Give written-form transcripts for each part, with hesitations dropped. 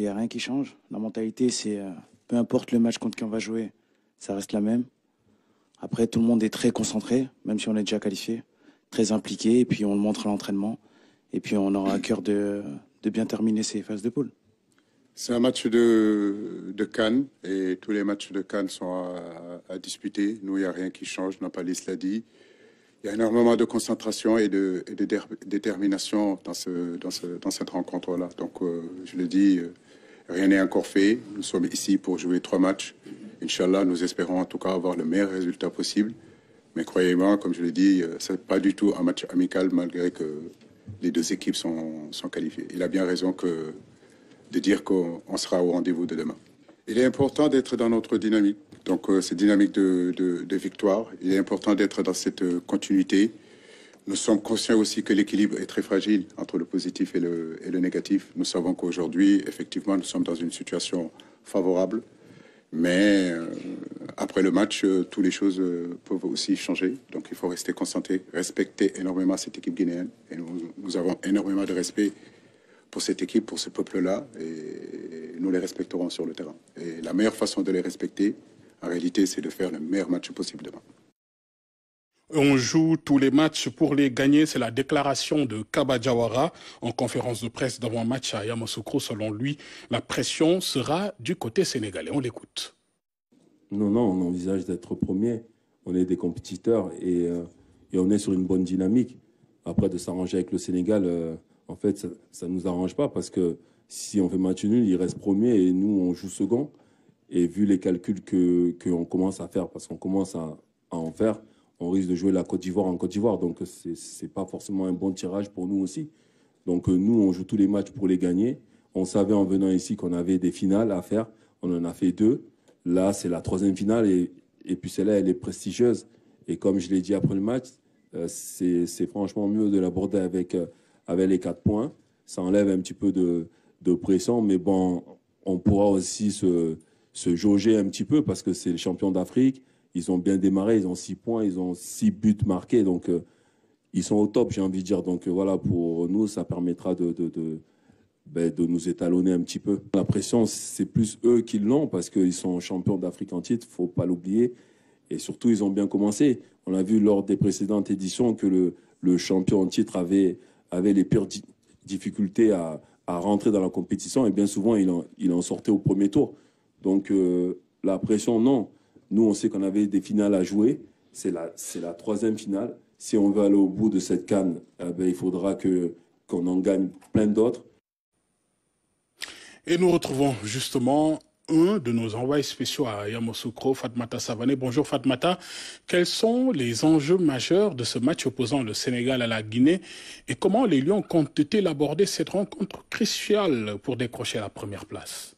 qu'il n'y a rien qui change. La mentalité, c'est peu importe le match contre qui on va jouer, ça reste la même. Après, tout le monde est très concentré, même si on est déjà qualifié, très impliqué, et puis on le montre à l'entraînement. Et puis on aura à cœur de bien terminer ces phases de poule. C'est un match de CAN et tous les matchs de CAN sont à disputer. Nous, il n'y a rien qui change, Nampalis l'a dit. Il y a énormément de concentration et de détermination dans cette rencontre-là. Donc, je le dis, rien n'est encore fait. Nous sommes ici pour jouer 3 matchs. Inch'Allah, nous espérons en tout cas avoir le meilleur résultat possible. Mais croyez-moi, comme je l'ai dit, ce n'est pas du tout un match amical malgré que les 2 équipes sont qualifiées. Il a bien raison de dire qu'on sera au rendez-vous de demain. Il est important d'être dans notre dynamique. Donc, cette dynamique de victoire, il est important d'être dans cette continuité. Nous sommes conscients aussi que l'équilibre est très fragile entre le positif et le négatif. Nous savons qu'aujourd'hui, effectivement, nous sommes dans une situation favorable. Mais après le match, toutes les choses peuvent aussi changer. Donc, il faut rester concentré, respecter énormément cette équipe guinéenne. Et nous avons énormément de respect pour cette équipe, pour ce peuple-là. Et nous les respecterons sur le terrain. Et la meilleure façon de les respecter, en réalité, c'est de faire le meilleur match possible demain. On joue tous les matchs pour les gagner. C'est la déclaration de Kaba Diawara en conférence de presse d'avant match à Yamoussoukro. Selon lui, la pression sera du côté sénégalais. On l'écoute. Non, on envisage d'être premier. On est des compétiteurs et on est sur une bonne dynamique. Après, de s'arranger avec le Sénégal, en fait, ça ne nous arrange pas parce que si on fait match nul, il reste premier et nous, on joue second. Et vu les calculs qu'on commence à faire, parce qu'on commence à en faire, on risque de jouer la Côte d'Ivoire en Côte d'Ivoire. Donc, ce n'est pas forcément un bon tirage pour nous aussi. Donc, nous, on joue tous les matchs pour les gagner. On savait en venant ici qu'on avait des finales à faire. On en a fait 2. Là, c'est la 3e finale. Et puis, celle-là, elle est prestigieuse. Et comme je l'ai dit après le match, c'est franchement mieux de l'aborder avec les 4 points. Ça enlève un petit peu de pression. Mais bon, on pourra aussi se jauger un petit peu parce que c'est les champions d'Afrique. Ils ont bien démarré, ils ont 6 points, ils ont 6 buts marqués. Donc, ils sont au top, j'ai envie de dire. Donc, voilà, pour nous, ça permettra de nous étalonner un petit peu. La pression, c'est plus eux qui l'ont parce qu'ils sont champions d'Afrique en titre, il ne faut pas l'oublier. Et surtout, ils ont bien commencé. On a vu lors des précédentes éditions que le champion en titre avait les pires difficultés à rentrer dans la compétition. Et bien souvent, il en sortait au premier tour. Donc, la pression, non. Nous, on sait qu'on avait des finales à jouer. C'est la 3e finale. Si on veut aller au bout de cette CAN, il faudra qu'on en gagne plein d'autres. Et nous retrouvons justement un de nos envoyés spéciaux à Yamoussoukro, Fatmata Savané. Bonjour Fatmata. Quels sont les enjeux majeurs de ce match opposant le Sénégal à la Guinée et comment les Lions comptent-ils aborder cette rencontre cruciale pour décrocher la première place?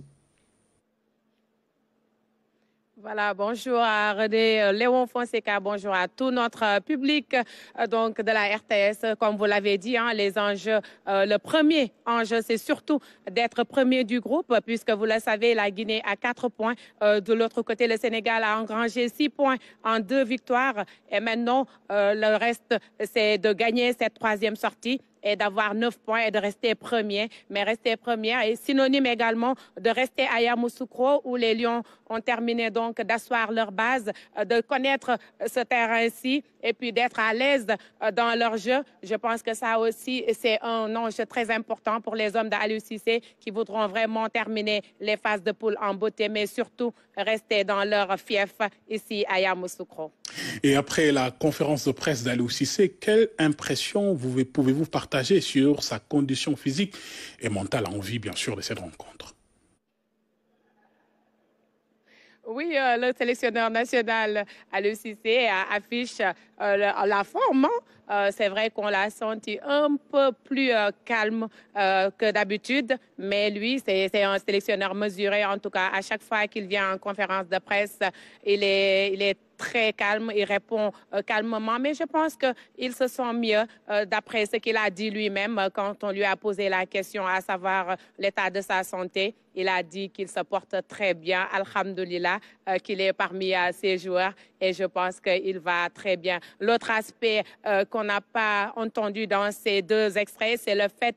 Voilà, bonjour à René Léon Fonseca, bonjour à tout notre public donc de la RTS. Comme vous l'avez dit, les enjeux, le premier enjeu, c'est surtout d'être premier du groupe, puisque vous le savez, la Guinée a 4 points. De l'autre côté, le Sénégal a engrangé 6 points en 2 victoires. Et maintenant, le reste, c'est de gagner cette 3e sortie et d'avoir 9 points et de rester premier. Mais rester premier est synonyme également de rester à Yamoussoukro où les Lions ont terminé donc d'asseoir leur base, de connaître ce terrain-ci et puis d'être à l'aise dans leur jeu. Je pense que ça aussi, c'est un enjeu très important pour les hommes d'Aliou Cissé qui voudront vraiment terminer les phases de poule en beauté, mais surtout rester dans leur fief ici à Yamoussoukro. Et après la conférence de presse d'Aliou Cissé, quelle impression pouvez-vous partager sur sa condition physique et mentale en vue, bien sûr, de cette rencontre? Oui, le sélectionneur national Aliou Cissé affiche la forme. C'est vrai qu'on l'a senti un peu plus calme que d'habitude, mais lui, c'est un sélectionneur mesuré. En tout cas, à chaque fois qu'il vient en conférence de presse, il est très calme, il répond calmement, mais je pense qu'il se sent mieux d'après ce qu'il a dit lui-même quand on lui a posé la question, à savoir l'état de sa santé. Il a dit qu'il se porte très bien, alhamdoulilah, qu'il est parmi ses joueurs et je pense qu'il va très bien. L'autre aspect qu'on n'a pas entendu dans ces deux extraits, c'est le fait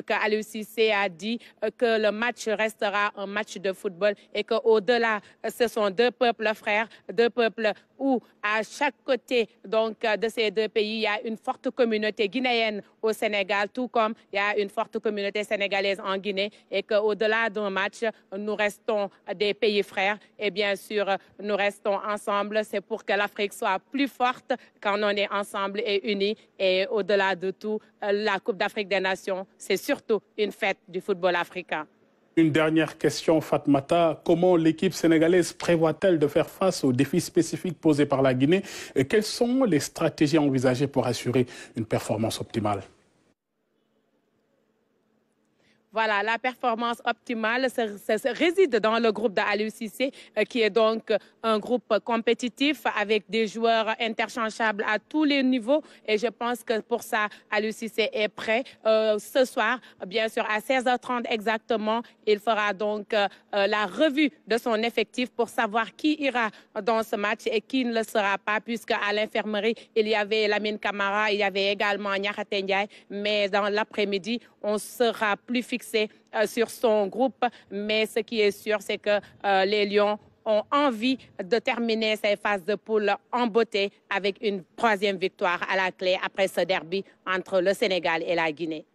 qu'Aliou Cissé a dit que le match restera un match de football et qu'au-delà, ce sont deux peuples frères, deux peuples où à chaque côté donc, de ces deux pays, il y a une forte communauté guinéenne au Sénégal, tout comme il y a une forte communauté sénégalaise en Guinée et qu'au-delà d'un match, nous restons des pays frères et bien sûr, nous restons ensemble. C'est pour que l'Afrique soit plus forte quand on est ensemble et unis. Et au-delà de tout, la Coupe d'Afrique des Nations, c'est surtout une fête du football africain. Une dernière question, Fatmata. Comment l'équipe sénégalaise prévoit-elle de faire face aux défis spécifiques posés par la Guinée et quelles sont les stratégies envisagées pour assurer une performance optimale? Voilà, la performance optimale réside dans le groupe d'Aliou Cissé, qui est donc un groupe compétitif avec des joueurs interchangeables à tous les niveaux. Et je pense que pour ça, Aliou Cissé est prêt. Ce soir, bien sûr, à 16h30 exactement, il fera donc la revue de son effectif pour savoir qui ira dans ce match et qui ne le sera pas, puisque à l'infirmerie, il y avait Lamine Camara, il y avait également Niakhaté Ndiaye. Mais dans l'après-midi, on sera plus fixé sur son groupe, mais ce qui est sûr, c'est que les Lions ont envie de terminer ces phases de poule en beauté avec une troisième victoire à la clé après ce derby entre le Sénégal et la Guinée.